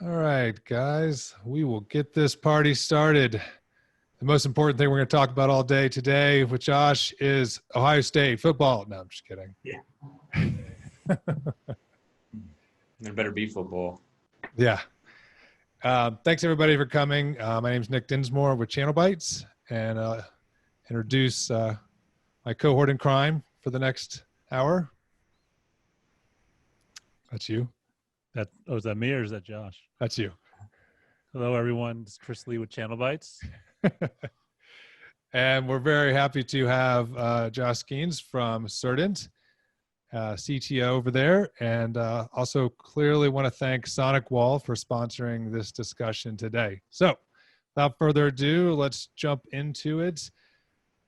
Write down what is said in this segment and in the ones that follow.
All right, guys, we will get this party started. The most important thing we're going to talk about all day today with Josh is Ohio State football. No, I'm just kidding. Yeah. There better be football. Yeah. Thanks everybody for coming. My name is Nick Dinsmore with ChannelBytes, and introduce my cohort in crime for the next hour. That's you. Is that me or is that Josh? That's you. Hello, everyone. This is Chris Lee with ChannelBytes. And we're very happy to have Josh Skeens from Cerdant, CTO over there. And also clearly want to thank SonicWALL for sponsoring this discussion today. So without further ado, let's jump into it.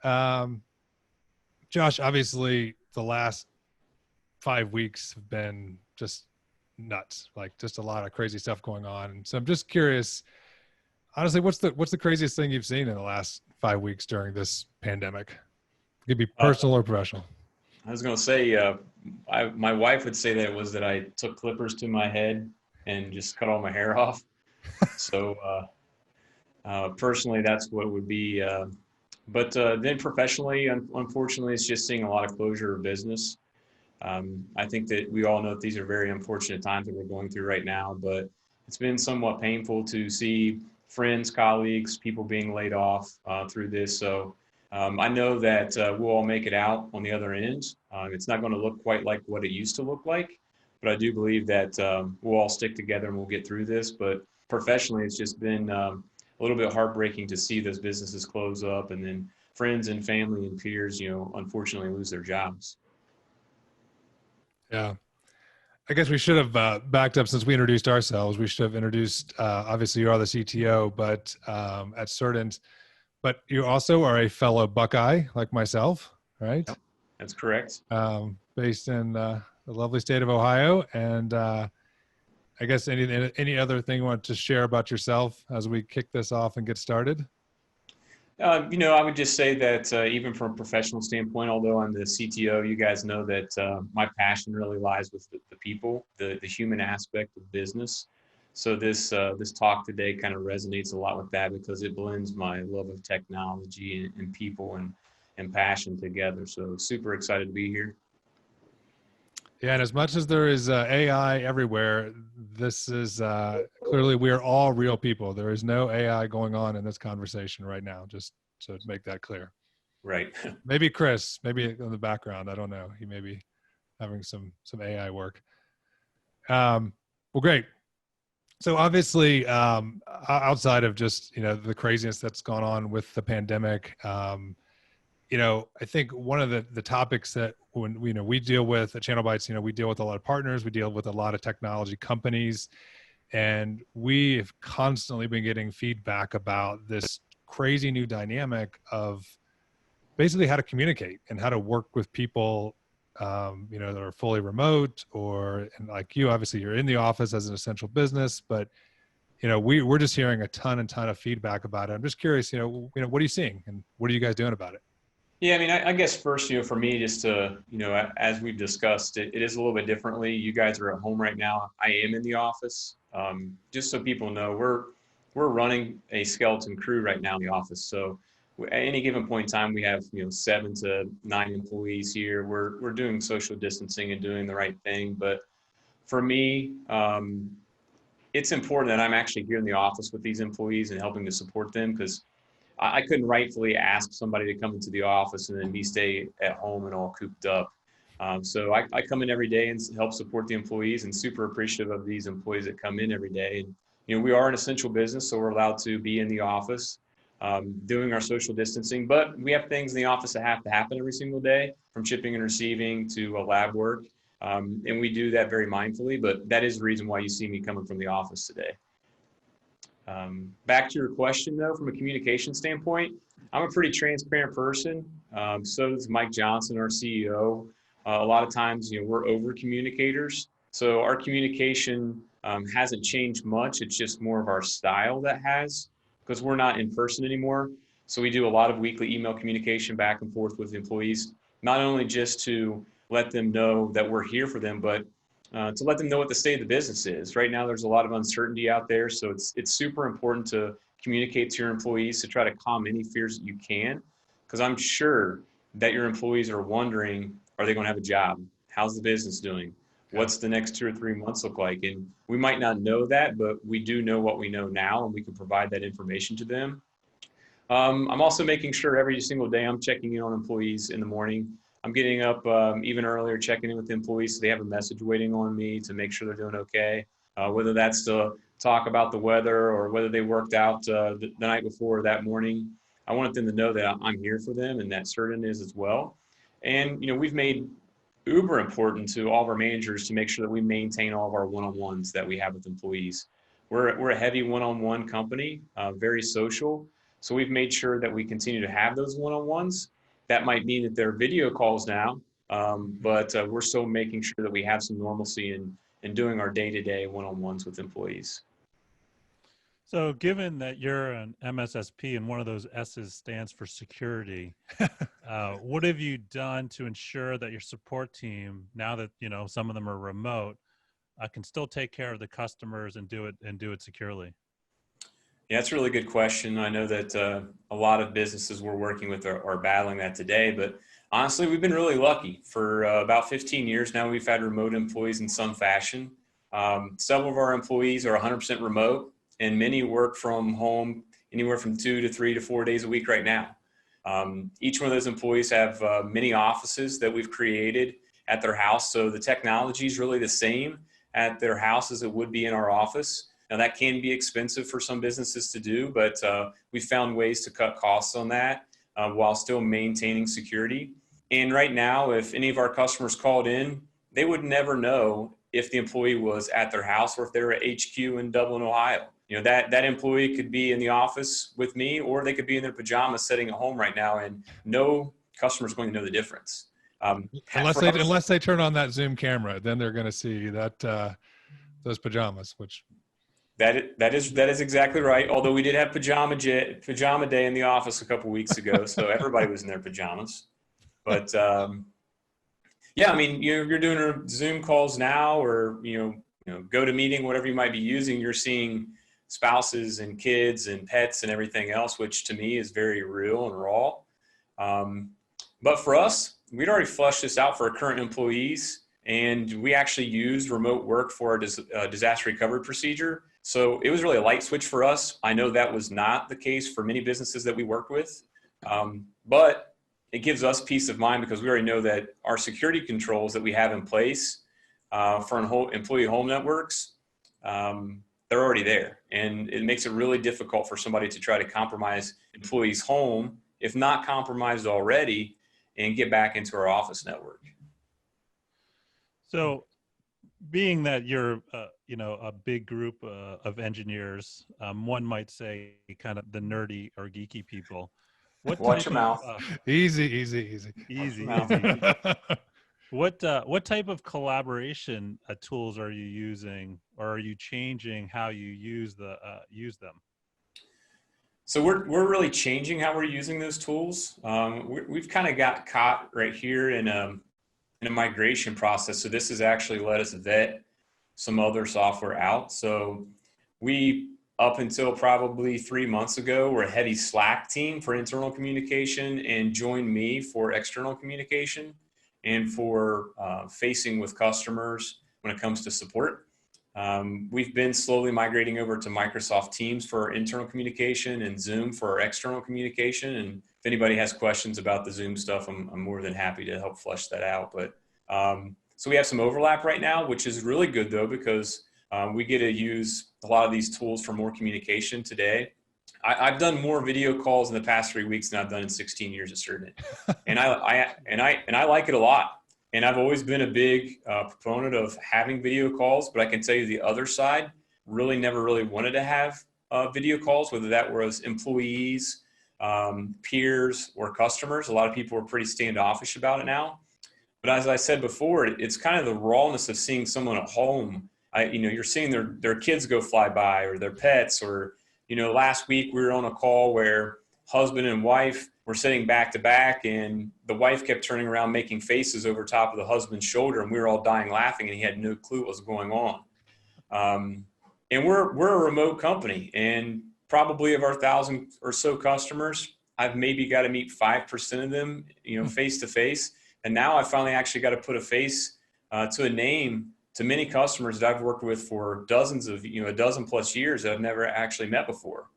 Josh, obviously the last 5 weeks have been just nuts, like just a lot of crazy stuff going on. And so I'm just curious, honestly, what's the craziest thing you've seen in the last 5 weeks during this pandemic? It could be personal or professional. I was going to say, my wife would say that it was that I took clippers to my head and just cut all my hair off. So personally, that's what it would be. But then professionally, unfortunately, it's just seeing a lot of closure of business. I think that we all know that these are very unfortunate times that we're going through right now, but it's been somewhat painful to see friends, colleagues, people being laid off through this. So I know that we'll all make it out on the other end. It's not going to look quite like what it used to look like, but I do believe that we'll all stick together and we'll get through this. But professionally, it's just been a little bit heartbreaking to see those businesses close up and then friends and family and peers, unfortunately lose their jobs. Yeah. I guess we should have backed up since we introduced ourselves. We should have introduced, obviously you are the CTO, but at Cerdant, but you also are a fellow Buckeye like myself, right? Yep, that's correct. Based in the lovely state of Ohio. And I guess any other thing you want to share about yourself as we kick this off and get started? I would just say that even from a professional standpoint, although I'm the CTO, you guys know that my passion really lies with the people, the human aspect of business. So this talk today kind of resonates a lot with that because it blends my love of technology and people and passion together. So super excited to be here. Yeah, and as much as there is AI everywhere, this is clearly we are all real people. There is no AI going on in this conversation right now, just to make that clear. Right. Maybe Chris, maybe in the background, I don't know. He may be having some AI work. Well, great. So obviously, outside of just, the craziness that's gone on with the pandemic, I think one of the topics that when we deal with at ChannelBytes, we deal with a lot of partners, we deal with a lot of technology companies, and we have constantly been getting feedback about this crazy new dynamic of basically how to communicate and how to work with people, that are fully remote and like you, obviously you're in the office as an essential business, but we're just hearing a ton of feedback about it. I'm just curious, what are you seeing and what are you guys doing about it? Yeah, I mean, I guess first, for me, just to, as we've discussed, it is a little bit differently. You guys are at home right now. I am in the office. Just so people know, we're running a skeleton crew right now in the office. So at any given point in time, we have 7 to 9 employees here. We're doing social distancing and doing the right thing. But for me, it's important that I'm actually here in the office with these employees and helping to support them because I couldn't rightfully ask somebody to come into the office and then me stay at home and all cooped up. So I come in every day and help support the employees and super appreciative of these employees that come in every day. And, we are an essential business, so we're allowed to be in the office doing our social distancing. But we have things in the office that have to happen every single day, from shipping and receiving to lab work. And we do that very mindfully, but that is the reason why you see me coming from the office today. Back to your question, though, from a communication standpoint, I'm a pretty transparent person. So is Mike Johnson, our CEO. A lot of times, we're over communicators. So our communication hasn't changed much. It's just more of our style that has, because we're not in person anymore. So we do a lot of weekly email communication back and forth with employees, not only just to let them know that we're here for them, but to let them know what the state of the business is. Right now, there's a lot of uncertainty out there, so it's super important to communicate to your employees to try to calm any fears that you can, because I'm sure that your employees are wondering, are they going to have a job? How's the business doing? What's the next 2 or 3 months look like? And we might not know that, but we do know what we know now, and we can provide that information to them. I'm also making sure every single day I'm checking in on employees in the morning. I'm getting up even earlier, checking in with the employees so they have a message waiting on me to make sure they're doing okay. Whether that's to talk about the weather or whether they worked out the night before or that morning. I want them to know that I'm here for them, and that Cerdant is as well. And we've made uber important to all of our managers to make sure that we maintain all of our one-on-ones that we have with employees. We're a heavy one-on-one company, very social. So we've made sure that we continue to have those one-on-ones. That might mean that they're video calls now, but we're still making sure that we have some normalcy in doing our day-to-day one-on-ones with employees. So given that you're an MSSP and one of those S's stands for security, what have you done to ensure that your support team, now that some of them are remote, can still take care of the customers and do it securely? Yeah, that's a really good question. I know that a lot of businesses we're working with are battling that today, but honestly, we've been really lucky. For about 15 years now, we've had remote employees in some fashion. Several of our employees are 100% remote, and many work from home anywhere from 2 to 3 to 4 days a week right now. Each one of those employees have mini offices that we've created at their house, so the technology is really the same at their house as it would be in our office. Now, that can be expensive for some businesses to do, but we found ways to cut costs on that while still maintaining security. And right now, if any of our customers called in, they would never know if the employee was at their house or if they were at HQ in Dublin, Ohio. That employee could be in the office with me, or they could be in their pajamas sitting at home right now, and no customer is going to know the difference. Unless they turn on that Zoom camera, then they're going to see that those pajamas, which. That is exactly right. Although we did have pajama day in the office a couple weeks ago, so everybody was in their pajamas. But yeah, I mean, you're doing Zoom calls now, or GoToMeeting, whatever you might be using. You're seeing spouses and kids and pets and everything else, which to me is very real and raw. But for us, we'd already flushed this out for our current employees, and we actually used remote work for our disaster recovery procedure. So it was really a light switch for us. I know that was not the case for many businesses that we worked with, but it gives us peace of mind because we already know that our security controls that we have in place for employee home networks, they're already there. And it makes it really difficult for somebody to try to compromise employees' home, if not compromised already, and get back into our office network. So being that you're, a big group of engineers, one might say kind of the nerdy or geeky people. Watch your mouth. Easy. What type of collaboration tools are you using, or are you changing how you use them? So we're really changing how we're using those tools. We've kind of got caught right here in a migration process. So this has actually let us vet some other software out. So we, up until probably 3 months ago, were a heavy Slack team for internal communication and joined me for external communication and for facing with customers when it comes to support. We've been slowly migrating over to Microsoft Teams for our internal communication and Zoom for our external communication. And if anybody has questions about the Zoom stuff, I'm more than happy to help flesh that out. But so we have some overlap right now, which is really good though, because we get to use a lot of these tools for more communication today. I've done more video calls in the past 3 weeks than I've done in 16 years at Cerdant, and I like it a lot. And I've always been a big proponent of having video calls, but I can tell you the other side never really wanted to have video calls, whether that was employees, peers, or customers. A lot of people are pretty standoffish about it now. But as I said before, it's kind of the rawness of seeing someone at home. You're seeing their kids go fly by, or their pets, or last week we were on a call where husband and wife we're sitting back to back, and the wife kept turning around making faces over top of the husband's shoulder, and we were all dying laughing, and he had no clue what was going on. And we're a remote company, and probably of our 1,000 or so customers, I've maybe got to meet 5% of them, face to face. And now I finally actually got to put a face to a name to many customers that I've worked with for dozens of, a dozen plus years that I've never actually met before.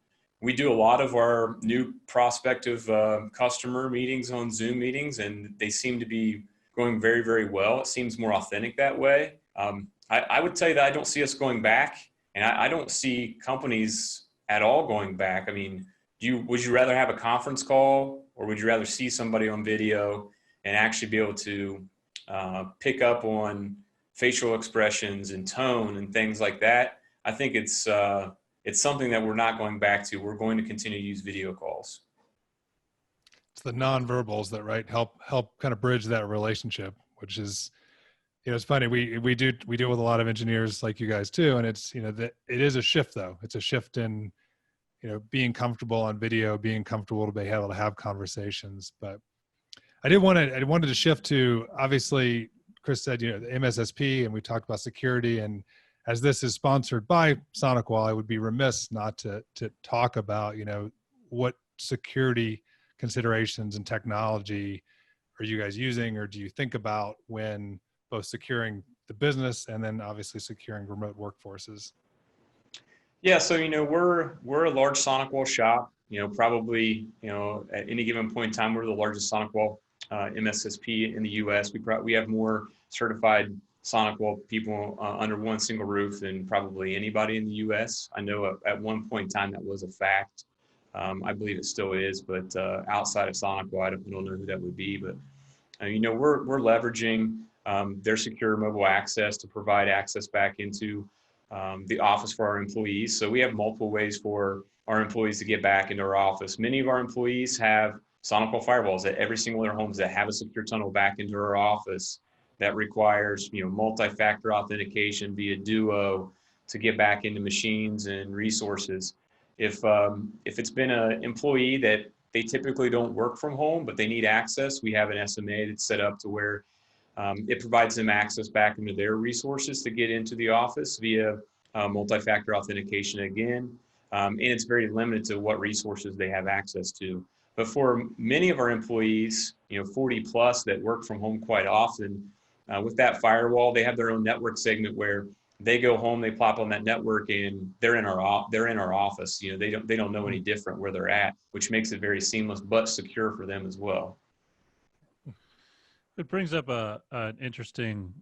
We do a lot of our new prospective customer meetings on Zoom meetings, and they seem to be going very, very well. It seems more authentic that way. I would tell you that I don't see us going back, and I don't see companies at all going back. I mean, would you rather have a conference call, or would you rather see somebody on video and actually be able to pick up on facial expressions and tone and things like that? I think it's something that we're not going back to. We're going to continue to use video calls. It's the nonverbals that help kind of bridge that relationship, which is, it's funny. We deal with a lot of engineers like you guys too, and it's that it is a shift though. It's a shift in being comfortable on video, being comfortable to be able to have conversations. But I wanted to shift to, obviously, Chris said, the MSSP, and we talked about security. And as this is sponsored by SonicWALL, I would be remiss not to talk about, what security considerations and technology are you guys using, or do you think about when both securing the business and then obviously securing remote workforces? Yeah, so we're a large SonicWALL shop. Probably at any given point in time, we're the largest SonicWALL MSSP in the U.S. We have more certified SonicWALL people under one single roof than probably anybody in the U.S. I know at one point in time that was a fact. I believe it still is, but outside of SonicWALL, I don't know who that would be. But we're leveraging their secure mobile access to provide access back into the office for our employees. So we have multiple ways for our employees to get back into our office. Many of our employees have SonicWALL firewalls at every single of their homes that have a secure tunnel back into our office that requires, multi-factor authentication via Duo to get back into machines and resources. If it's been an employee that they typically don't work from home, but they need access, we have an SMA that's set up to where it provides them access back into their resources to get into the office via multi-factor authentication again. And it's very limited to what resources they have access to. But for many of our employees, 40 plus that work from home quite often, with that firewall, they have their own network segment where they go home, they plop on that network, and they're in our office. They don't know any different where they're at, which makes it very seamless but secure for them as well. It brings up an interesting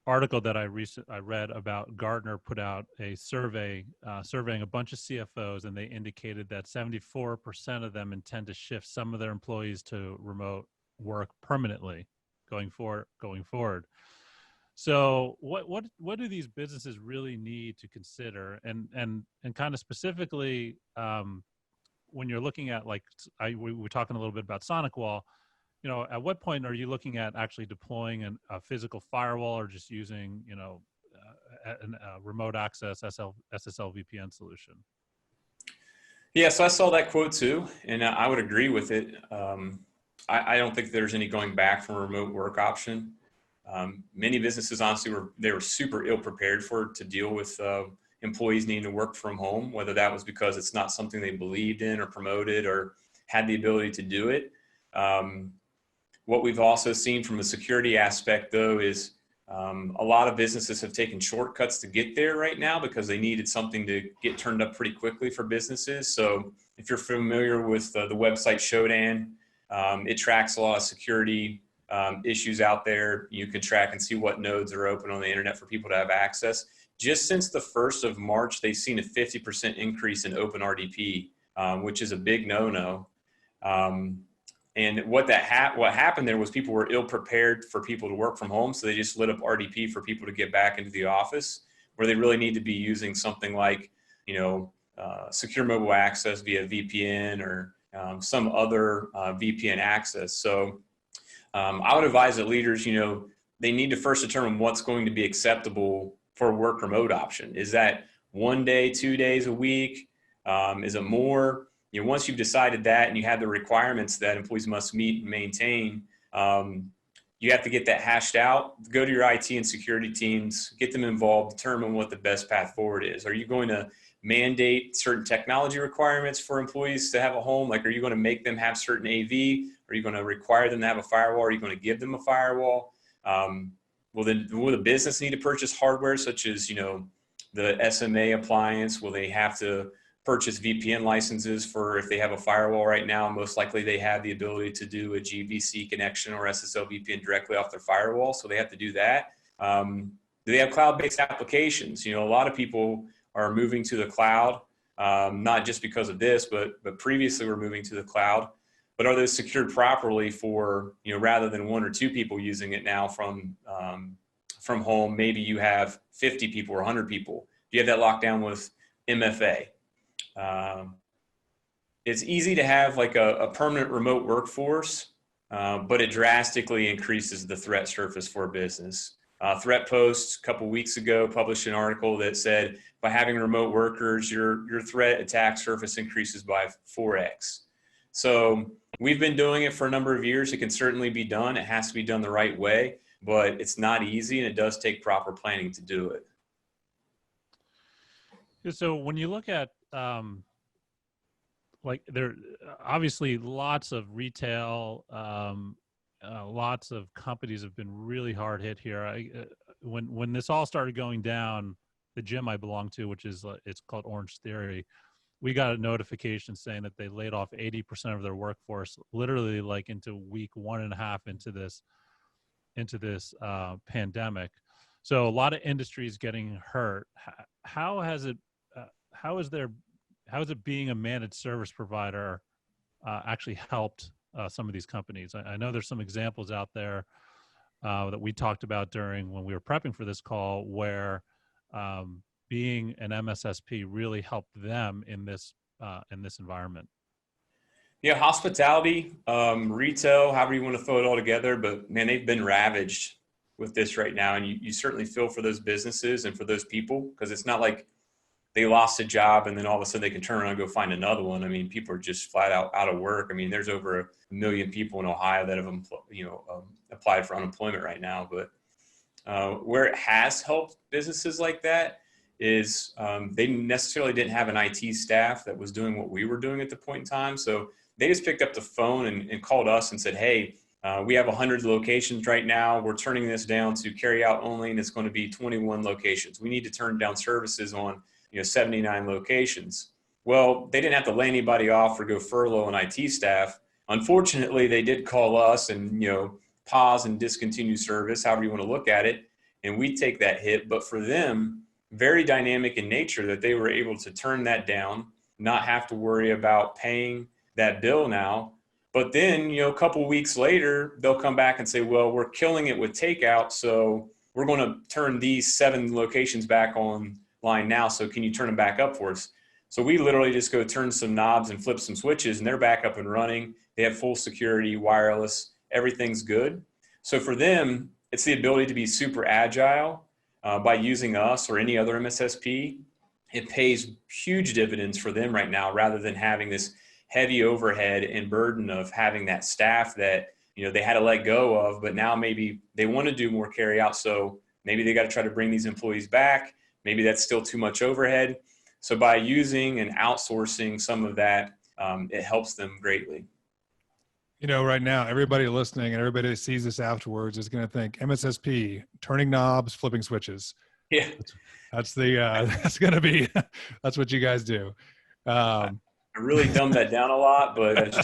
article that I read about. Gartner put out a survey surveying a bunch of CFOs, and they indicated that 74% of them intend to shift some of their employees to remote work permanently going forward. So what do these businesses really need to consider? And kind of specifically, when you're looking at, like, we were talking a little bit about SonicWALL, at what point are you looking at actually deploying a physical firewall, or just using, a remote access SSL VPN solution? Yeah, so I saw that quote too, and I would agree with it. I don't think there's any going back from a remote work option. Many businesses, honestly, were super ill prepared to deal with employees needing to work from home, whether that was because it's not something they believed in or promoted or had the ability to do it. What we've also seen from a security aspect, though, is a lot of businesses have taken shortcuts to get there right now because they needed something to get turned up pretty quickly for businesses. So if you're familiar with the website Cerdant, it tracks a lot of security issues out there. You can track and see what nodes are open on the internet for people to have access. Just since the 1st of March, they've seen a 50% increase in open RDP, which is a big no-no. And what happened there was people were ill prepared for people to work from home. So they just lit up RDP for people to get back into the office, where they really need to be using something like, secure mobile access via VPN or some other VPN access. So I would advise that leaders, they need to first determine what's going to be acceptable for a work remote option. Is that 1 day, 2 days a week? Is it more? once you've decided that and you have the requirements that employees must meet and maintain, you have to get that hashed out, go to your IT and security teams, get them involved, determine what the best path forward is. Are you going to mandate certain technology requirements for employees to have a home? Like, are you going to make them have certain AV? Are you going to require them to have a firewall? Are you going to give them a firewall? Will the business need to purchase hardware such as, the SMA appliance? Will they have to purchase VPN licenses for if they have a firewall right now? Most likely they have the ability to do a GVC connection or SSL VPN directly off their firewall, so they have to do that. Do they have cloud-based applications? A lot of people are moving to the cloud, not just because of this, but previously we're moving to the cloud. But are those secured properly for, rather than 1 or 2 people using it now from home? Maybe you have 50 people or 100 people. Do you have that locked down with MFA? It's easy to have like a permanent remote workforce, but it drastically increases the threat surface for a business. Threat Post a couple weeks ago published an article that said by having remote workers, your threat attack surface increases by 4x. So we've been doing it for a number of years. It can certainly be done. It has to be done the right way, but it's not easy, and it does take proper planning to do it. So when you look at like there obviously lots of retail, lots of companies have been really hard hit here. When this all started going down, the gym I belong to, which is it's called Orange Theory, we got a notification saying that they laid off 80% of their workforce, literally like into week 1.5 into this pandemic. So a lot of industries getting hurt. How is it being a managed service provider actually helped some of these companies? I know there's some examples out there that we talked about when we were prepping for this call where being an MSSP really helped them in this environment. Yeah, hospitality, retail, however you want to throw it all together, but man, they've been ravaged with this right now. And you certainly feel for those businesses and for those people, because it's not like they lost a job and then all of a sudden they can turn around and go find another one. I mean, people are just flat out of work. I mean, there's over 1 million people in Ohio that have applied for unemployment right now. But where it has helped businesses like that is they necessarily didn't have an IT staff that was doing what we were doing at the point in time. So they just picked up the phone and called us and said, hey, we have 100 locations right now. We're turning this down to carry out only, and it's going to be 21 locations. We need to turn down services on 79 locations. Well, they didn't have to lay anybody off or go furlough an IT staff. Unfortunately, they did call us and pause and discontinue service, however you want to look at it, and we take that hit. But for them, very dynamic in nature that they were able to turn that down, not have to worry about paying that bill now. But then, a couple weeks later, they'll come back and say, well, we're killing it with takeout, so we're going to turn these 7 locations back online now, so can you turn them back up for us? So we literally just go turn some knobs and flip some switches, and they're back up and running. They have full security, wireless, everything's good. So for them, it's the ability to be super agile by using us or any other MSSP. It pays huge dividends for them right now, rather than having this heavy overhead and burden of having that staff that they had to let go of, but now maybe they want to do more carry out. So maybe they got to try to bring these employees back. Maybe that's still too much overhead. So by using and outsourcing some of that, it helps them greatly. Right now, everybody listening and everybody that sees this afterwards is going to think MSSP, turning knobs, flipping switches. Yeah. That's going to be, that's what you guys do. I really dumbed that down a lot, but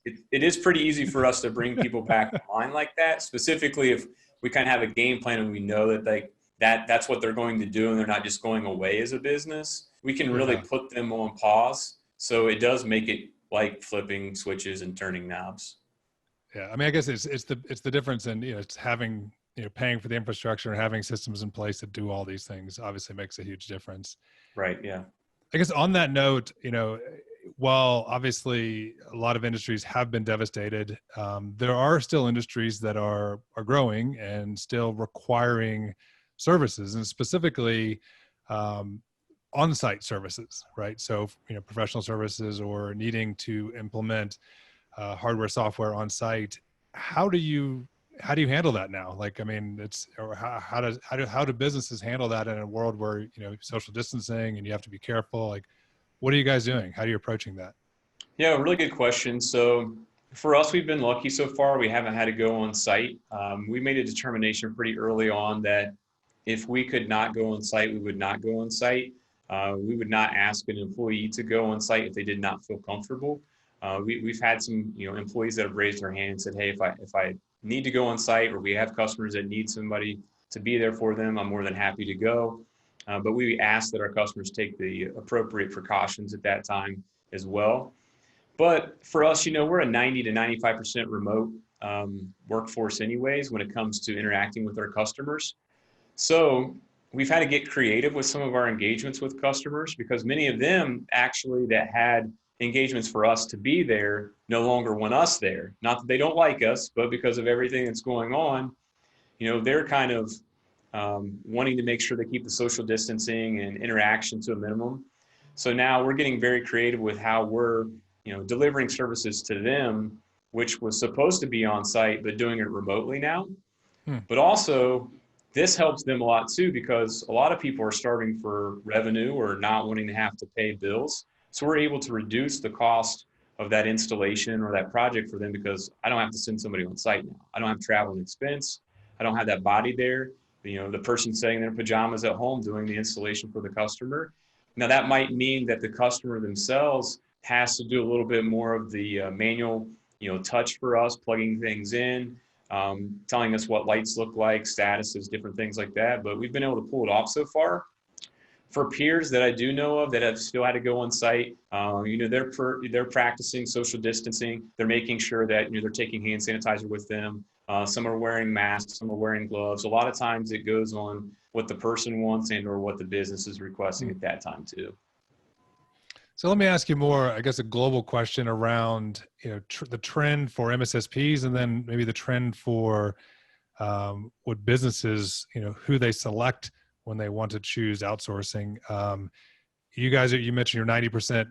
it is pretty easy for us to bring people back online like that, specifically if we kind of have a game plan and we know that that's what they're going to do and they're not just going away as a business. We can really put them on pause. So it does make it like flipping switches and turning knobs. Yeah. I mean, I guess it's the difference in, it's having, paying for the infrastructure and having systems in place that do all these things obviously makes a huge difference. Right. Yeah. I guess on that note, while obviously a lot of industries have been devastated, there are still industries that are growing and still requiring services. And specifically, on-site services, right? So, professional services or needing to implement hardware, software on site. How do you handle that now? Like, I mean, or how do businesses handle that in a world where, social distancing and you have to be careful? Like, what are you guys doing? How are you approaching that? Yeah, really good question. So for us, we've been lucky so far. We haven't had to go on site. We made a determination pretty early on that if we could not go on site, we would not go on site. We would not ask an employee to go on site if they did not feel comfortable. We've had some, employees that have raised their hand and said, "Hey, if I need to go on site, or we have customers that need somebody to be there for them, I'm more than happy to go." But we ask that our customers take the appropriate precautions at that time as well. But for us, we're a 90 to 95% remote workforce anyways when it comes to interacting with our customers. So we've had to get creative with some of our engagements with customers, because many of them actually that had engagements for us to be there no longer want us there. Not that they don't like us, but because of everything that's going on, they're kind of wanting to make sure they keep the social distancing and interaction to a minimum. So now we're getting very creative with how we're, delivering services to them, which was supposed to be on site, but doing it remotely now. But also, this helps them a lot too, because a lot of people are starving for revenue or not wanting to have to pay bills. So we're able to reduce the cost of that installation or that project for them, because I don't have to send somebody on site now. I don't have travel and expense. I don't have that body there. The person sitting in their pajamas at home doing the installation for the customer. Now that might mean that the customer themselves has to do a little bit more of the manual, touch for us, plugging things in, telling us what lights look like, statuses, different things like that. But we've been able to pull it off so far. For peers that I do know of that have still had to go on site, they're practicing social distancing. They're making sure that they're taking hand sanitizer with them. Some are wearing masks, some are wearing gloves. A lot of times it goes on what the person wants and or what the business is requesting at that time too. So let me ask you more, I guess, a global question around the trend for MSSPs, and then maybe the trend for what businesses, who they select when they want to choose outsourcing. You guys, you mentioned you're 90%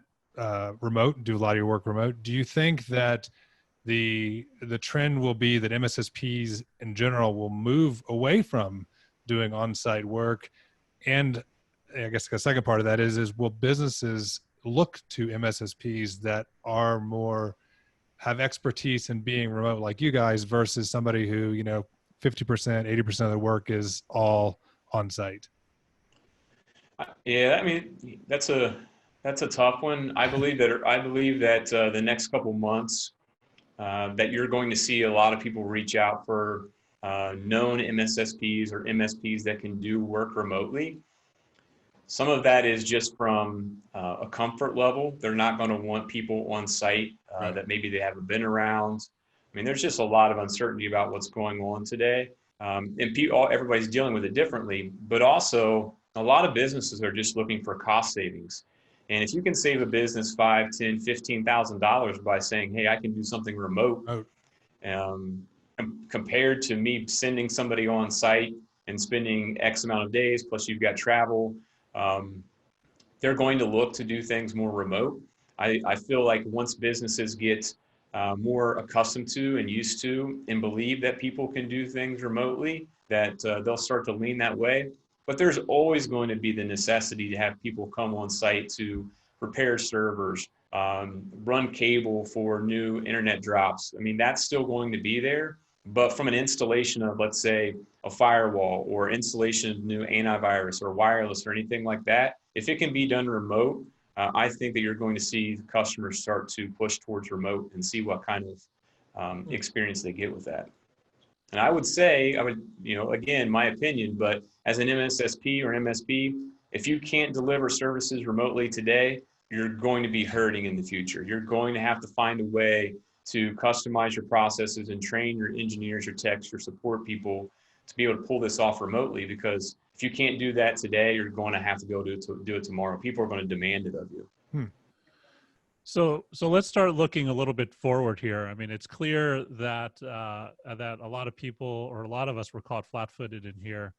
remote, do a lot of your work remote. Do you think that the trend will be that MSSPs in general will move away from doing on-site work? And I guess the second part of that is will businesses look to MSSPs that are have expertise in being remote like you guys versus somebody who, 50%, 80% of the work is all on site? Yeah, I mean, that's a tough one. I believe that the next couple months that you're going to see a lot of people reach out for known MSSPs or MSPs that can do work remotely. Some of that is just from a comfort level. They're not going to want people on site Right. that maybe they haven't been around. I mean, there's just a lot of uncertainty about what's going on today. And everybody's dealing with it differently, but also a lot of businesses are just looking for cost savings. And if you can save a business $5,000, $10,000, $15,000 by saying, "Hey, I can do something remote," compared to me sending somebody on site and spending X amount of days, plus you've got travel, they're going to look to do things more remote. I feel like once businesses get more accustomed to and used to and believe that people can do things remotely, that they'll start to lean that way. But there's always going to be the necessity to have people come on site to repair servers, run cable for new internet drops. I mean, that's still going to be there. But from an installation of, let's say, a firewall or installation of new antivirus or wireless or anything like that, if it can be done remote, I think that you're going to see customers start to push towards remote and see what kind of experience they get with that. And I would say, again, my opinion, but as an MSSP or MSP, if you can't deliver services remotely today, you're going to be hurting in the future. You're going to have to find a way to customize your processes and train your engineers, your techs, your support people to be able to pull this off remotely, because if you can't do that today, you're going to have to go do it tomorrow. People are going to demand it of you. So let's start looking a little bit forward here. I mean, it's clear that that a lot of people, or a lot of us, were caught flat-footed in here.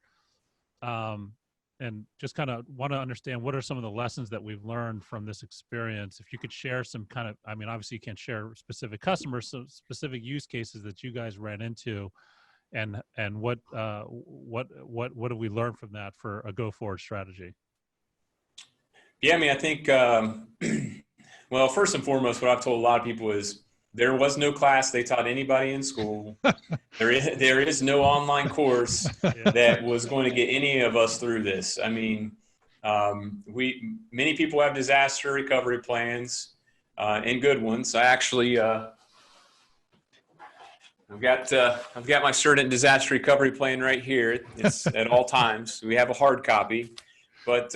and just kind of want to understand what are some of the lessons that we've learned from this experience. If you could share some kind of, I mean, obviously you can't share specific customers, so specific use cases that you guys ran into, and what have we learned from that for a go forward strategy? Yeah, I mean, I think, well, first and foremost, what I've told a lot of people is there was no class they taught anybody in school. There is no online course that was going to get any of us through this. I mean, many people have disaster recovery plans and good ones. I actually, I've got my Cerdant disaster recovery plan right here. It's at all times. We have a hard copy, but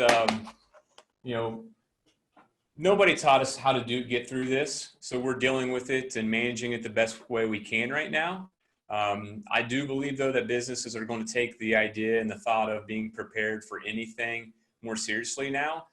nobody taught us how to get through this. So we're dealing with it and managing it the best way we can right now. I do believe, though, that businesses are going to take the idea and the thought of being prepared for anything more seriously now.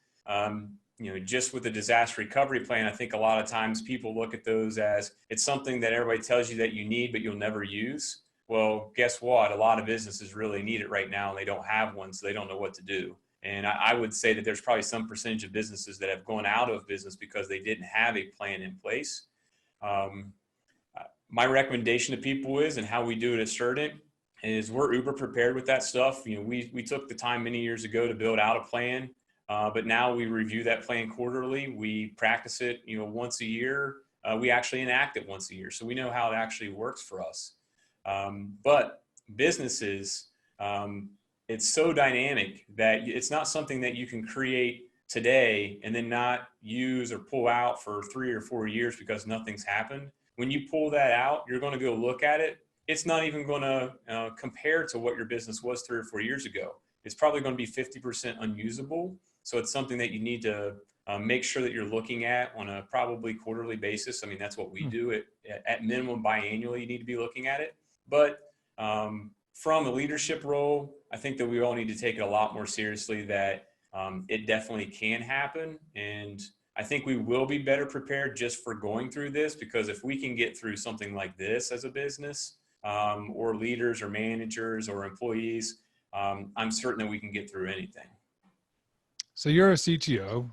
Just with the disaster recovery plan, I think a lot of times people look at those as it's something that everybody tells you that you need, but you'll never use. Well, guess what? A lot of businesses really need it right now, and they don't have one, so they don't know what to do. And I would say that there's probably some percentage of businesses that have gone out of business because they didn't have a plan in place. My recommendation to people is, and how we do it at Cerdant, is we're uber prepared with that stuff. We took the time many years ago to build out a plan, but now we review that plan quarterly. We practice it, once a year. We actually enact it once a year, so we know how it actually works for us. But businesses, it's so dynamic that it's not something that you can create today and then not use or pull out for 3 or 4 years because nothing's happened. When you pull that out, you're going to go look at it. It's not even going to compare to what your business was 3 or 4 years ago. It's probably going to be 50% unusable. So it's something that you need to make sure that you're looking at on a probably quarterly basis. I mean, that's what we do. At minimum, biannually, you need to be looking at it. But from a leadership role, I think that we all need to take it a lot more seriously, that it definitely can happen. And I think we will be better prepared just for going through this, because if we can get through something like this as a business, or leaders or managers or employees, I'm certain that we can get through anything. So you're a CTO.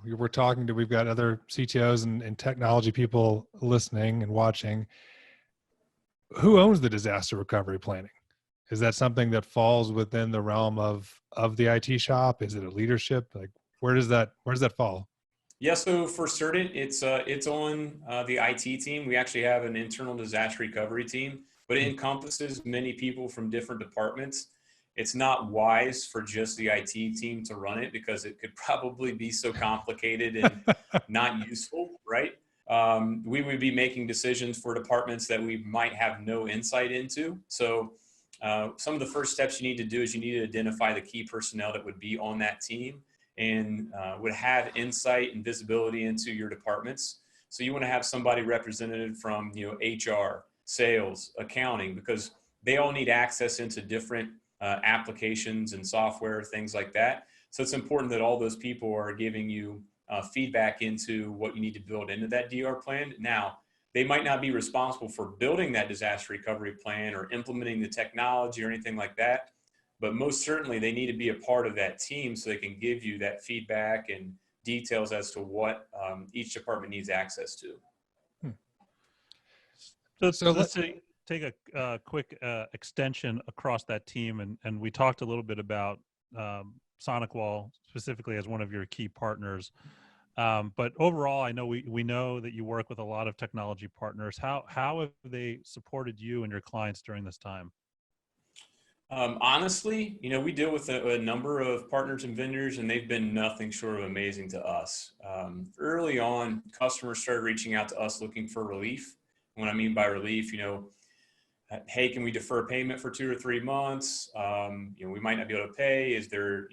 We've got other CTOs and technology people listening and watching. Who owns the disaster recovery planning? Is that something that falls within the realm of the IT shop? Is it a leadership? Like, where does that fall? Yeah, so for Cerdant, it's on the IT team. We actually have an internal disaster recovery team, but it encompasses many people from different departments. It's not wise for just the IT team to run it because it could probably be so complicated and not useful, right? We would be making decisions for departments that we might have no insight into. So some of the first steps you need to do is you need to identify the key personnel that would be on that team and would have insight and visibility into your departments. So you want to have somebody represented from HR, sales, accounting, because they all need access into different applications and software, things like that. So it's important that all those people are giving you feedback into what you need to build into that DR plan. Now, they might not be responsible for building that disaster recovery plan or implementing the technology or anything like that, but most certainly they need to be a part of that team so they can give you that feedback and details as to what each department needs access to. So let's take a quick extension across that team, and we talked a little bit about SonicWALL specifically as one of your key partners. But overall, I know we know that you work with a lot of technology partners. How have they supported you and your clients during this time? Honestly, we deal with a number of partners and vendors, and they've been nothing short of amazing to us. Early on, customers started reaching out to us looking for relief. What I mean by relief, hey, can we defer payment for 2 or 3 months? We might not be able to pay. Is there,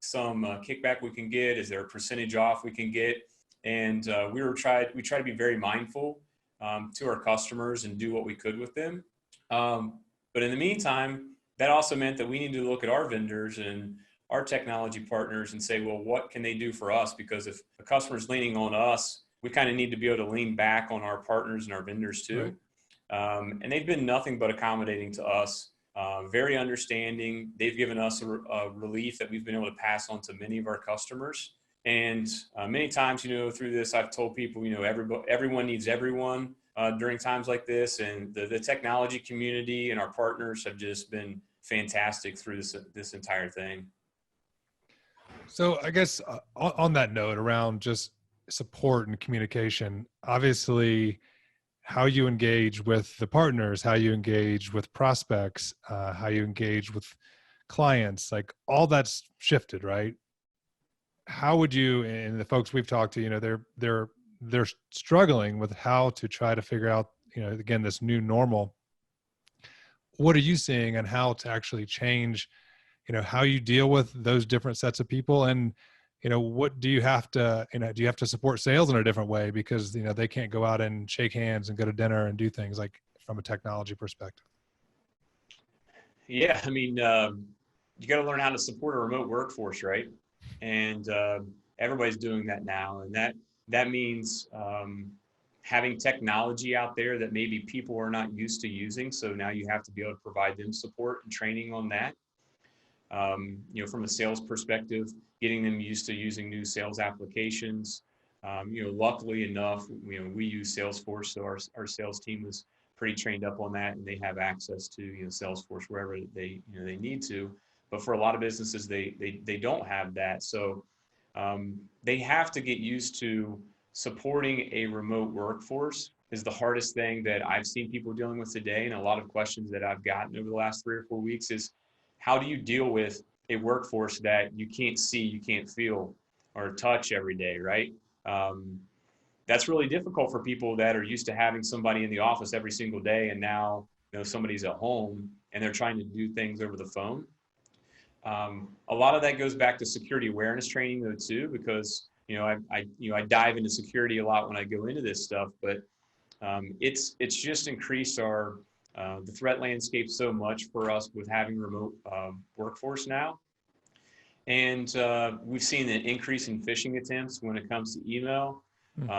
some kickback we can get? Is there a percentage off we can get? And we try to be very mindful to our customers and do what we could with them. But in the meantime, that also meant that we need to look at our vendors and our technology partners and say, well, what can they do for us? Because if a customer's leaning on us, we kind of need to be able to lean back on our partners and our vendors too. Right. And they've been nothing but accommodating to us. very understanding. They've given us a relief that we've been able to pass on to many of our customers. And many times, through this, I've told people, everyone needs everyone during times like this. And the technology community and our partners have just been fantastic through this entire thing. So I guess on that note around just support and communication, obviously how you engage with the partners, how you engage with prospects, how you engage with clients, like all that's shifted, right? How would you, and the folks we've talked to, they're struggling with how to try to figure out, again, this new normal. What are you seeing and how to actually change, how you deal with those different sets of people? And, what do you have to, do you have to support sales in a different way because, they can't go out and shake hands and go to dinner and do things like from a technology perspective? Yeah. I mean, you got to learn how to support a remote workforce, right? And everybody's doing that now. And that means having technology out there that maybe people are not used to using. So now you have to be able to provide them support and training on that. From a sales perspective, getting them used to using new sales applications. Luckily enough, we use Salesforce, so our sales team was pretty trained up on that, and they have access to Salesforce wherever they need to. But for a lot of businesses, they don't have that, so they have to get used to supporting a remote workforce. Is the hardest thing that I've seen people dealing with today, and a lot of questions that I've gotten over the last 3 or 4 weeks is, how do you deal with a workforce that you can't see, you can't feel, or touch every day, right? That's really difficult for people that are used to having somebody in the office every single day, and now somebody's at home and they're trying to do things over the phone. A lot of that goes back to security awareness training though too, because I dive into security a lot when I go into this stuff, but it's just increased the threat landscape so much for us with having remote workforce now. And we've seen an increase in phishing attempts when it comes to email.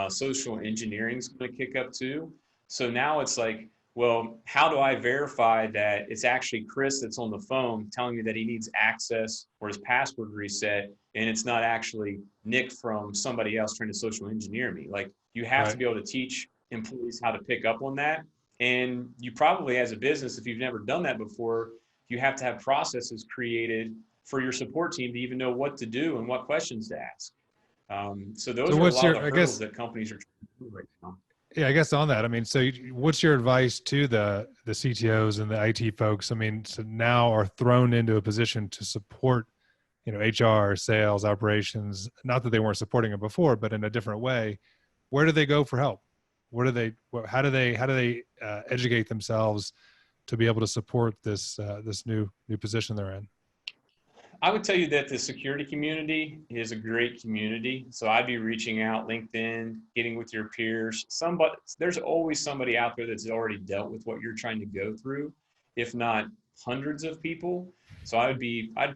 Social engineering is going to kick up too. So now it's like, well, how do I verify that it's actually Chris that's on the phone telling me that he needs access or his password reset, and it's not actually Nick from somebody else trying to social engineer me? Like, you have to be able to teach employees how to pick up on that. And you probably, as a business, if you've never done that before, you have to have processes created for your support team to even know what to do and what questions to ask. So those are a lot of the hurdles that companies are trying to do right now. Yeah, I guess on that, I mean, so what's your advice to the CTOs and the IT folks? I mean, so now are thrown into a position to support, HR, sales, operations, not that they weren't supporting it before, but in a different way. Where do they go for help? How do they educate themselves to be able to support this new position they're in? I would tell you that the security community is a great community. So I'd be reaching out, LinkedIn, getting with your peers. There's always somebody out there that's already dealt with what you're trying to go through, if not hundreds of people. So I'd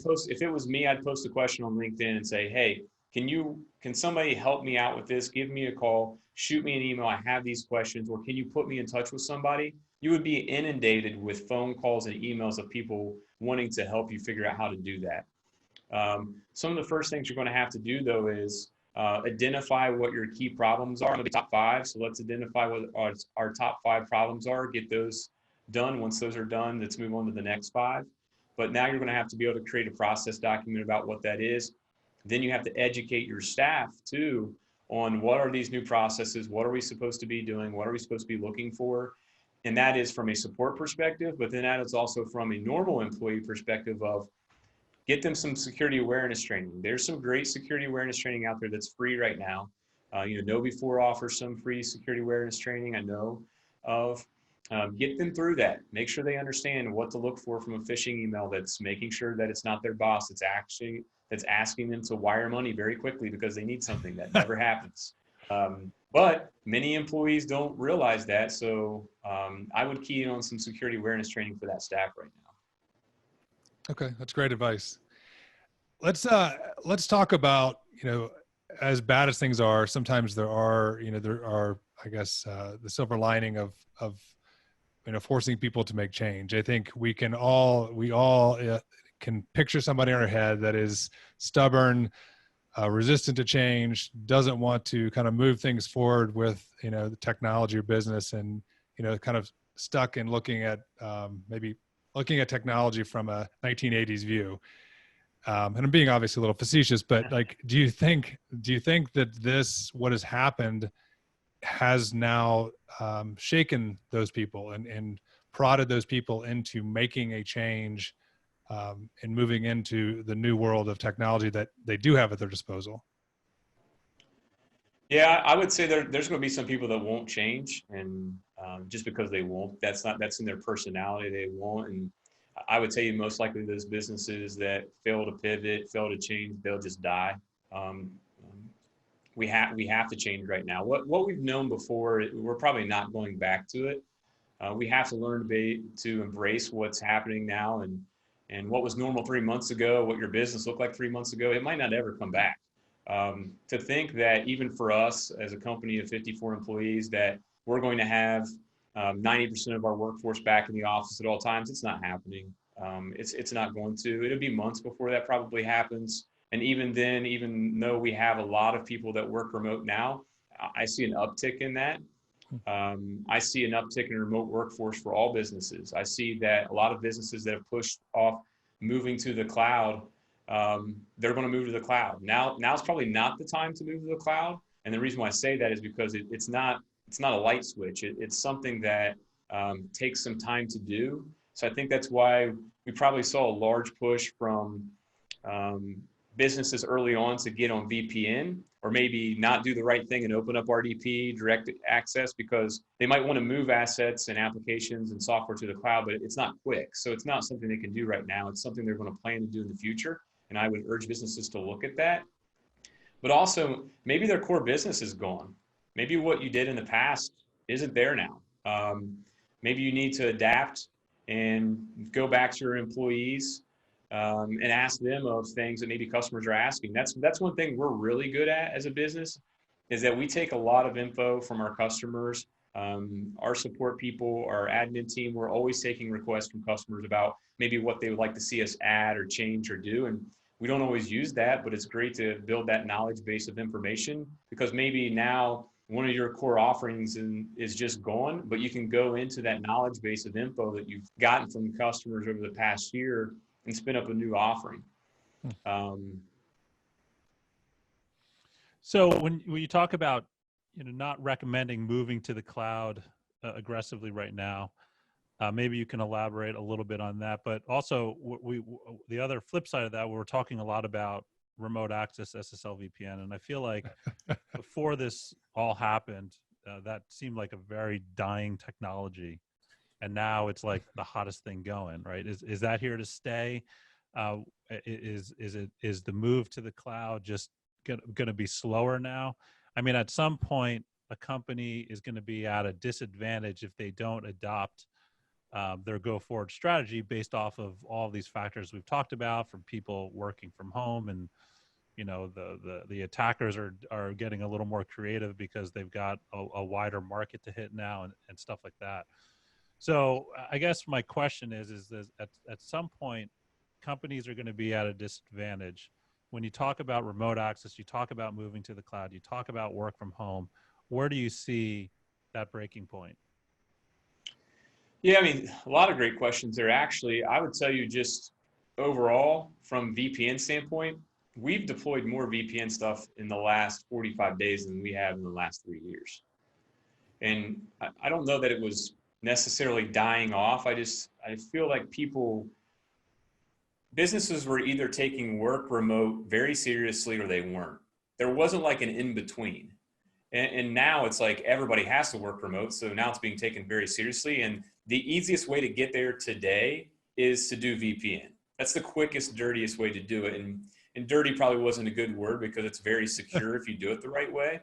post, if it was me, I'd post a question on LinkedIn and say, hey, can somebody help me out with this? Give me a call, shoot me an email. I have these questions, or can you put me in touch with somebody? You would be inundated with phone calls and emails of people wanting to help you figure out how to do that. Some of the first things you're going to have to do though is identify what your key problems are, the top 5. So let's identify what our top 5 problems are, get those done. Once those are done, let's move on to the next 5. But now you're going to have to be able to create a process document about what that is. Then you have to educate your staff too on what are these new processes, what are we supposed to be doing, what are we supposed to be looking for. And that is from a support perspective, but then that is also from a normal employee perspective of get them some security awareness training. There's some great security awareness training out there that's free right now. KnowBe4 offers some free security awareness training I know of. Get them through that. Make sure they understand what to look for from a phishing email that's making sure that it's not their boss that's asking them to wire money very quickly because they need something. That never happens. But many employees don't realize that. So I would key in on some security awareness training for that staff right now. Okay, that's great advice. Let's talk about, as bad as things are, sometimes there are, I guess, the silver lining of forcing people to make change. I think we all can picture somebody in our head that is stubborn, resistant to change, doesn't want to kind of move things forward with, the technology or business, and, kind of stuck in looking at maybe looking at technology from a 1980s view. And I'm being obviously a little facetious, but like, do you think that what has happened has now shaken those people and prodded those people into making a change and moving into the new world of technology that they do have at their disposal? Yeah, I would say there's going to be some people that won't change, and just because they won't, that's in their personality. They won't, and I would tell you most likely those businesses that fail to pivot, fail to change, they'll just die. Um, we have to change right now. What we've known before, we're probably not going back to it. We have to learn to embrace what's happening now, and what was normal 3 months ago, what your business looked like 3 months ago, it might not ever come back. To think that even for us as a company of 54 employees, that we're going to have 90% of our workforce back in the office at all times, it's not happening. It's not going to. It'll be months before that probably happens. And even then, even though we have a lot of people that work remote now, I see an uptick in that. I see an uptick in remote workforce for all businesses. I see that a lot of businesses that have pushed off moving to the cloud, they're going to move to the cloud. Now's probably not the time to move to the cloud. And the reason why I say that is because it's not a light switch. It's something that takes some time to do. So I think that's why we probably saw a large push from businesses early on to get on VPN, or maybe not do the right thing and open up RDP, direct access, because they might want to move assets and applications and software to the cloud, but it's not quick. So it's not something they can do right now. It's something they're going to plan to do in the future. And I would urge businesses to look at that. But also, maybe their core business is gone. Maybe what you did in the past isn't there now. Maybe you need to adapt and go back to your employees and ask them of things that maybe customers are asking. That's one thing we're really good at as a business, is that we take a lot of info from our customers. Our support people, our admin team, we're always taking requests from customers about maybe what they would like to see us add or change or do. And we don't always use that, but it's great to build that knowledge base of information, because maybe now one of your core offerings is just gone, but you can go into that knowledge base of info that you've gotten from customers over the past year and spin up a new offering. So when you talk about, not recommending moving to the cloud aggressively right now, maybe you can elaborate a little bit on that. But also, the other flip side of that, we're talking a lot about remote access SSL VPN, and I feel like before this all happened, that seemed like a very dying technology. And now it's like the hottest thing going, right? Is that here to stay? Is the move to the cloud just going to be slower now? I mean, at some point, a company is going to be at a disadvantage if they don't adopt their go-forward strategy based off of all these factors we've talked about, from people working from home, and the attackers are getting a little more creative because they've got a wider market to hit now, and stuff like that. So I guess my question is at some point, companies are going to be at a disadvantage. When you talk about remote access, you talk about moving to the cloud, you talk about work from home, where do you see that breaking point? Yeah, I mean, a lot of great questions there. Actually, I would tell you, just overall, from VPN standpoint, we've deployed more VPN stuff in the last 45 days than we have in the last 3 years. And I don't know that it was necessarily dying off. I feel like businesses were either taking work remote very seriously or they weren't. There wasn't like an in-between. And now it's like everybody has to work remote. So now it's being taken very seriously. And the easiest way to get there today is to do VPN. That's the quickest, dirtiest way to do it. And dirty probably wasn't a good word, because it's very secure if you do it the right way.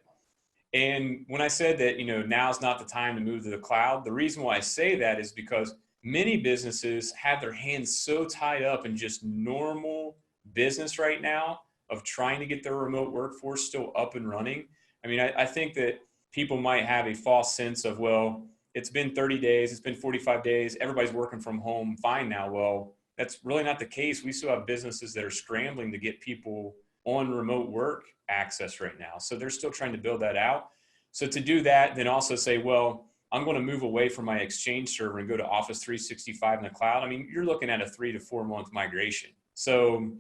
And when I said that, now's not the time to move to the cloud, the reason why I say that is because many businesses have their hands so tied up in just normal business right now of trying to get their remote workforce still up and running. I mean, I think that people might have a false sense of, well, it's been 30 days, it's been 45 days, everybody's working from home fine now. Well, that's really not the case. We still have businesses that are scrambling to get people on remote work access right now. So they're still trying to build that out. So to do that, then also say, well, I'm going to move away from my Exchange server and go to Office 365 in the cloud. I mean, you're looking at a 3 to 4 month migration. So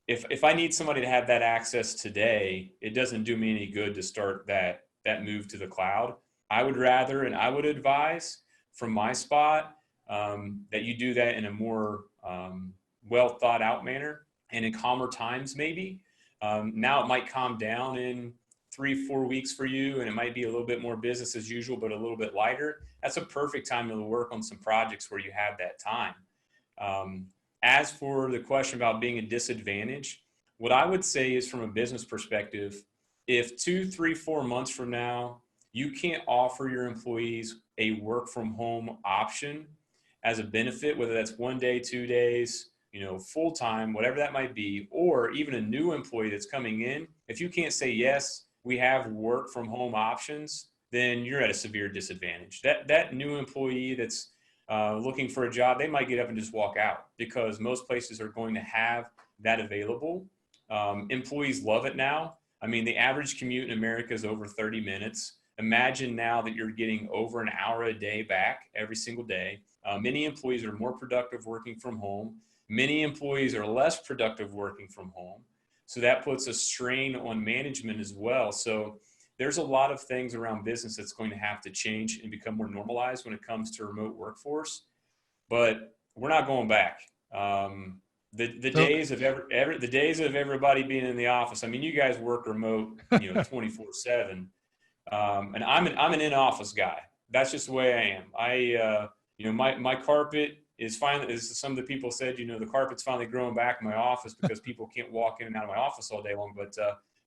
if I need somebody to have that access today, it doesn't do me any good to start that move to the cloud. I would rather, and I would advise from my spot, that you do that in a more well thought out manner and in calmer times maybe. Now it might calm down in 3-4 weeks for you, and it might be a little bit more business as usual, but a little bit lighter. That's a perfect time to work on some projects where you have that time. As for the question about being a disadvantage, what I would say is from a business perspective, if 2, 3, 4 months from now, you can't offer your employees a work from home option as a benefit, whether that's 1 day, 2 days, full time, whatever that might be, or even a new employee that's coming in, if you can't say, yes, we have work from home options, then you're at a severe disadvantage. That new employee that's looking for a job, they might get up and just walk out because most places are going to have that available. Employees love it now. I mean, the average commute in America is over 30 minutes. Imagine now that you're getting over an hour a day back every single day. Many employees are more productive working from home. Many employees are less productive working from home. So that puts a strain on management as well. So there's a lot of things around business that's going to have to change and become more normalized when it comes to remote workforce. But we're not going back. The days of the days of everybody being in the office. I mean, you guys work remote, 24/7. And I'm an in-office guy. That's just the way I am. My carpet is finally, as some of the people said, the carpet's finally growing back in my office because people can't walk in and out of my office all day long. But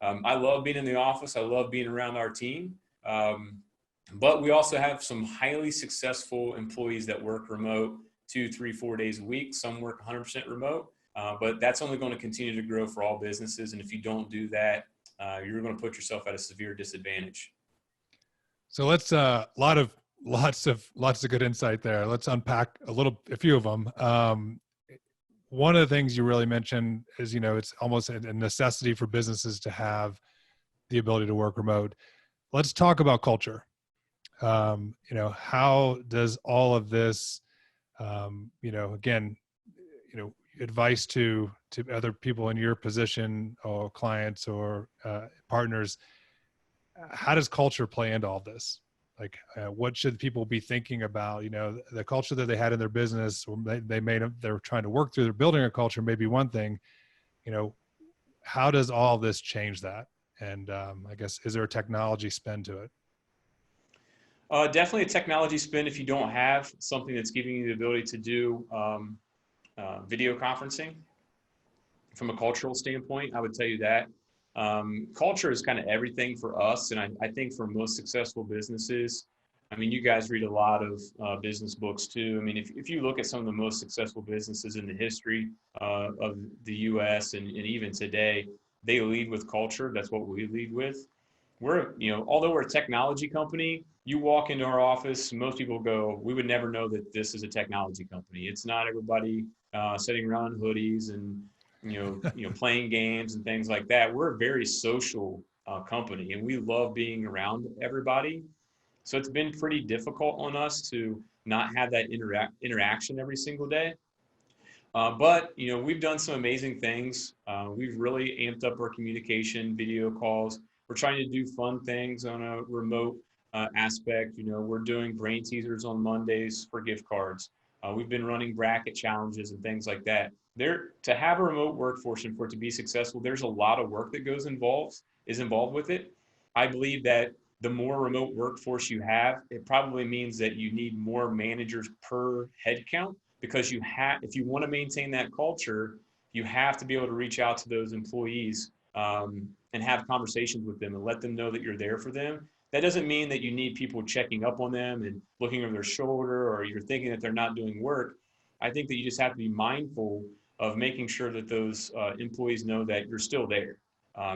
I love being in the office. I love being around our team. But we also have some highly successful employees that work remote 2, 3, 4 days a week. Some work 100% remote. But that's only going to continue to grow for all businesses. And if you don't do that, you're going to put yourself at a severe disadvantage. So let's lots of good insight there. Let's unpack a few of them. One of the things you really mentioned is, it's almost a necessity for businesses to have the ability to work remote. Let's talk about culture. How does all of this, again, advice to other people in your position or clients or partners, how does culture play into all this? Like, what should people be thinking about? The culture that they had in their business, or they're trying to work through. They're building a culture, maybe one thing. How does all this change that? And I guess, is there a technology spin to it? Definitely a technology spin if you don't have something that's giving you the ability to do video conferencing. From a cultural standpoint, I would tell you that. Culture is kind of everything for us. And I think for most successful businesses, I mean, you guys read a lot of business books too. I mean, if you look at some of the most successful businesses in the history of the US and even today, they lead with culture. That's what we lead with. Although we're a technology company, you walk into our office, most people go, we would never know that this is a technology company. It's not everybody sitting around hoodies and playing games and things like that. We're a very social company, and we love being around everybody. So it's been pretty difficult on us to not have that interaction every single day. But we've done some amazing things. We've really amped up our communication, video calls. We're trying to do fun things on a remote aspect. We're doing brain teasers on Mondays for gift cards. We've been running bracket challenges and things like that. To have a remote workforce and for it to be successful, there's a lot of work that is involved with it. I believe that the more remote workforce you have, it probably means that you need more managers per head count, because if you want to maintain that culture, you have to be able to reach out to those employees and have conversations with them and let them know that you're there for them. That doesn't mean that you need people checking up on them and looking over their shoulder, or you're thinking that they're not doing work. I think that you just have to be mindful of making sure that those employees know that you're still there.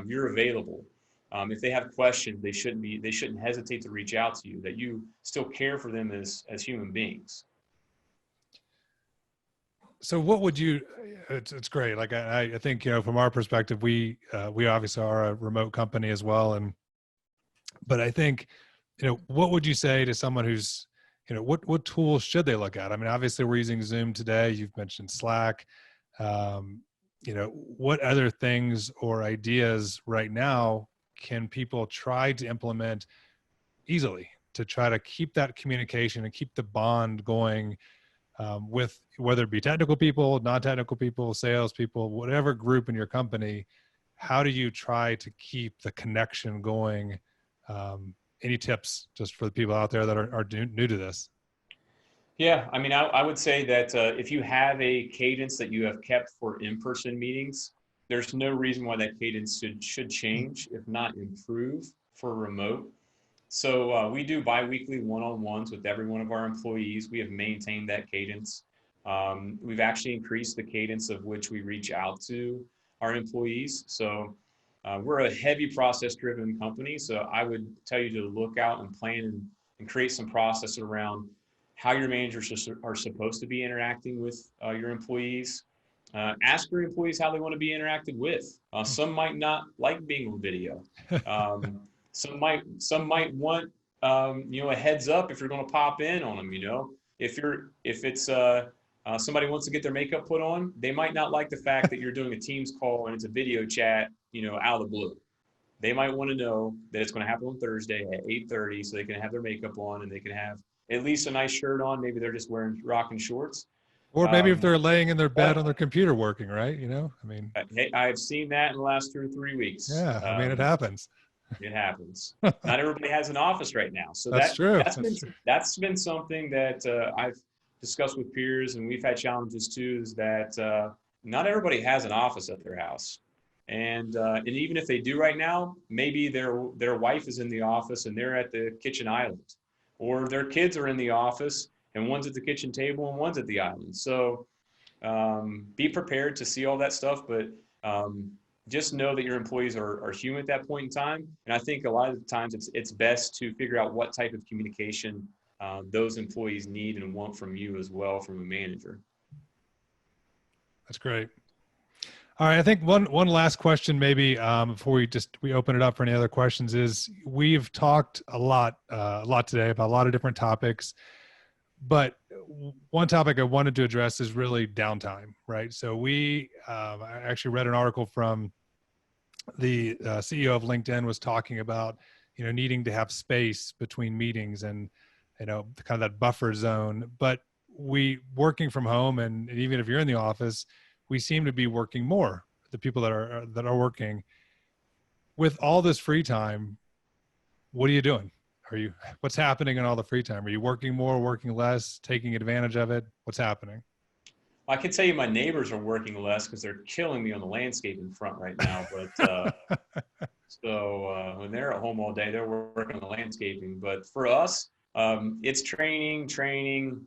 You're available. If they have questions, they shouldn't hesitate to reach out to you, that you still care for them as human beings. So what would you, it's great. Like I think, from our perspective, we obviously are a remote company as well. But I think, what would you say to someone who's, what tools should they look at? I mean, obviously we're using Zoom today. You've mentioned Slack. What other things or ideas right now can people try to implement easily to try to keep that communication and keep the bond going, with whether it be technical people, non-technical people, salespeople, whatever group in your company? How do you try to keep the connection going? Any tips just for the people out there that are new to this? Yeah, I mean, I would say that if you have a cadence that you have kept for in-person meetings, there's no reason why that cadence should change, if not improve, for remote. So we do biweekly one-on-ones with every one of our employees. We have maintained that cadence. We've actually increased the cadence of which we reach out to our employees. So we're a heavy process-driven company. So I would tell you to look out and plan and create some process around how your managers are supposed to be interacting with your employees. Ask your employees how they want to be interacted with. Some might not like being on video. Some might want a heads up if you're going to pop in on them. If it's somebody wants to get their makeup put on, they might not like the fact that you're doing a Teams call and it's a video chat, out of the blue. They might want to know that it's going to happen on Thursday at 8:30, so they can have their makeup on and they can have at least a nice shirt on. Maybe they're just rocking shorts. Or maybe if they're laying in their bed on their computer working, right? I mean, hey, I've seen that in the last 2 or 3 weeks. Yeah, I mean, it happens. It happens. Not everybody has an office right now, so that's true. That's been something that I've discussed with peers, and we've had challenges too. Is that not everybody has an office at their house, and even if they do right now, maybe their wife is in the office and they're at the kitchen island, or their kids are in the office and one's at the kitchen table and one's at the island. So be prepared to see all that stuff, but just know that your employees are human at that point in time. And I think a lot of the times it's best to figure out what type of communication those employees need and want from you as well, from a manager. That's great. All right, I think one last question maybe before we open it up for any other questions is, we've talked a lot today about a lot of different topics, but one topic I wanted to address is really downtime, right? So I actually read an article from the CEO of LinkedIn was talking about, needing to have space between meetings and, kind of that buffer zone. But we working from home, and even if you're in the office, we seem to be working more. The people that are working with all this free time, what are you doing? What's happening in all the free time? Are you working more, working less, taking advantage of it? What's happening? I can tell you my neighbors are working less because they're killing me on the landscaping front right now. But so when they're at home all day, they're working on the landscaping. But for us, it's training,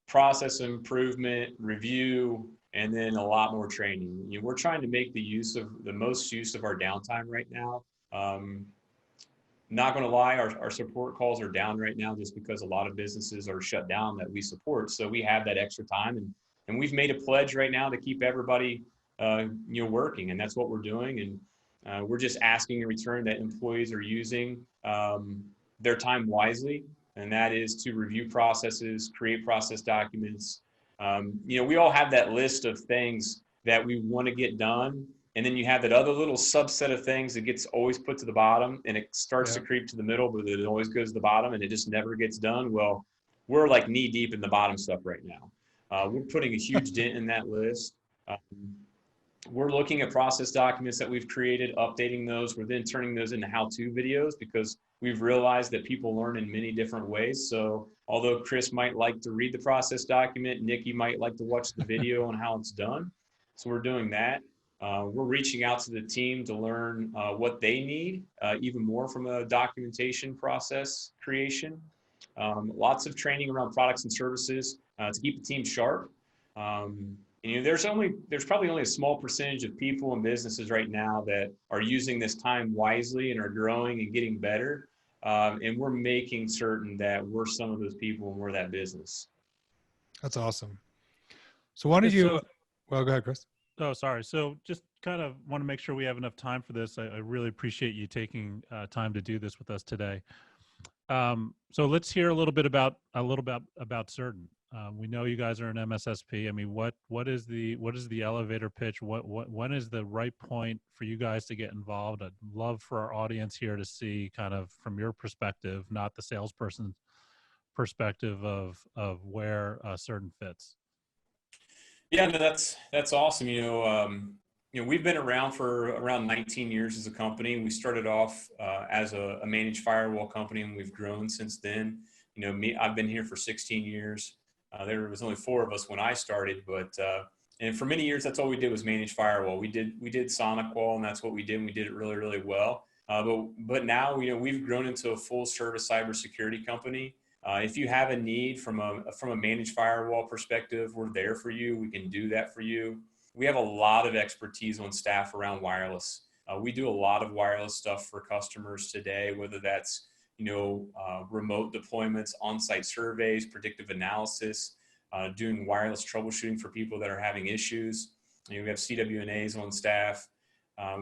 process improvement, review, and then a lot more training. We're trying to make the most use of our downtime right now. Not going to lie, our support calls are down right now just because a lot of businesses are shut down that we support. So we have that extra time, and we've made a pledge right now to keep everybody working, and that's what we're doing. And we're just asking in return that employees are using their time wisely, and that is to review processes, create process documents. We all have that list of things that we want to get done. And then you have that other little subset of things that gets always put to the bottom, and it starts to creep to the middle, but it always goes to the bottom and it just never gets done. Well, we're like knee deep in the bottom stuff right now. We're putting a huge dent in that list. We're looking at process documents that we've created, updating those. We're then turning those into how-to videos because we've realized that people learn in many different ways. So although Chris might like to read the process document, Nikki might like to watch the video on how it's done. So we're doing that. We're reaching out to the team to learn what they need, even more from a documentation process creation. Lots of training around products and services to keep the team sharp. And, there's probably only a small percentage of people and businesses right now that are using this time wisely and are growing and getting better. And we're making certain that we're some of those people and we're that business. That's awesome. So why don't you, well, go ahead, Chris. Oh, sorry. So just kind of want to make sure we have enough time for this. I really appreciate you taking time to do this with us today. So let's hear a little bit about Cerdant. We know you guys are an MSSP. I mean, what is the elevator pitch? When is the right point for you guys to get involved? I'd love for our audience here to see kind of from your perspective, not the salesperson's perspective of where Cerdant fits. Yeah, no, that's awesome. We've been around for around 19 years as a company. We started off as a managed firewall company, and we've grown since then. I've been here for 16 years. There was only 4 of us when I started, but and for many years, that's all we did was manage firewall. We did SonicWALL, and that's what we did. And we did it really, really well. But now, we've grown into a full service cybersecurity company. If you have a need from a managed firewall perspective, we're there for you. We can do that for you. We have a lot of expertise on staff around wireless. We do a lot of wireless stuff for customers today, whether that's remote deployments, on-site surveys, predictive analysis, doing wireless troubleshooting for people that are having issues. We have CWNAs on staff.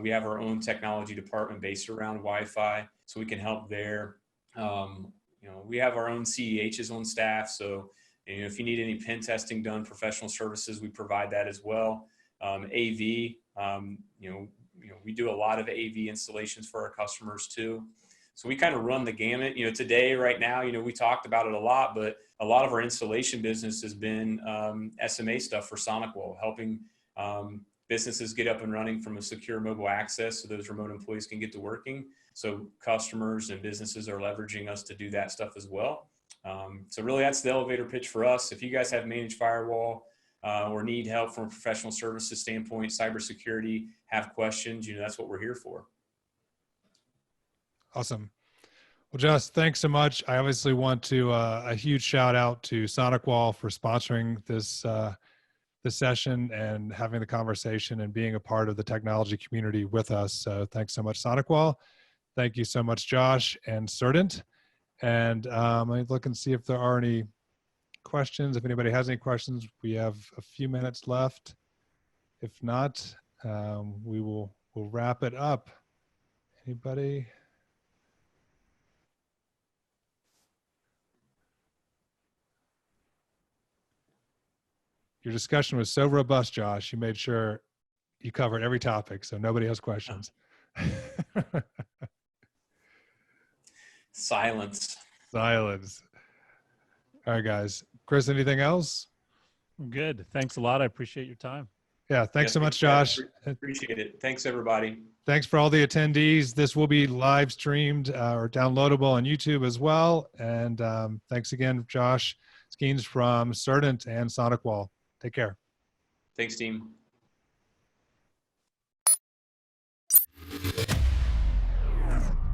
We have our own technology department based around Wi-Fi, so we can help there. We have our own CEHs on staff, so if you need any pen testing done, professional services, we provide that as well. AV, we do a lot of AV installations for our customers too. So we kind of run the gamut. Today, right now, we talked about it a lot, but a lot of our installation business has been SMA stuff for SonicWALL, helping businesses get up and running from a secure mobile access so those remote employees can get to working. So customers and businesses are leveraging us to do that stuff as well. So really that's the elevator pitch for us. If you guys have managed firewall or need help from a professional services standpoint, cybersecurity, have questions, that's what we're here for. Awesome. Well, Josh, thanks so much. I obviously want to a huge shout out to SonicWALL for sponsoring this session and having the conversation and being a part of the technology community with us. So thanks so much, SonicWALL. Thank you so much, Josh and Cerdant. And let me look and see if there are any questions. If anybody has any questions, we have a few minutes left. If not, we'll wrap it up. Anybody? Your discussion was so robust, Josh. You made sure you covered every topic, so nobody has questions. Silence. Silence. All right, guys. Chris, anything else? Good. Thanks a lot. I appreciate your time. Yeah, thanks so much, Josh. Appreciate it. Thanks, everybody. Thanks for all the attendees. This will be live streamed or downloadable on YouTube as well. And thanks again, Josh Skeens from Cerdant and SonicWALL. Take care. Thanks, team.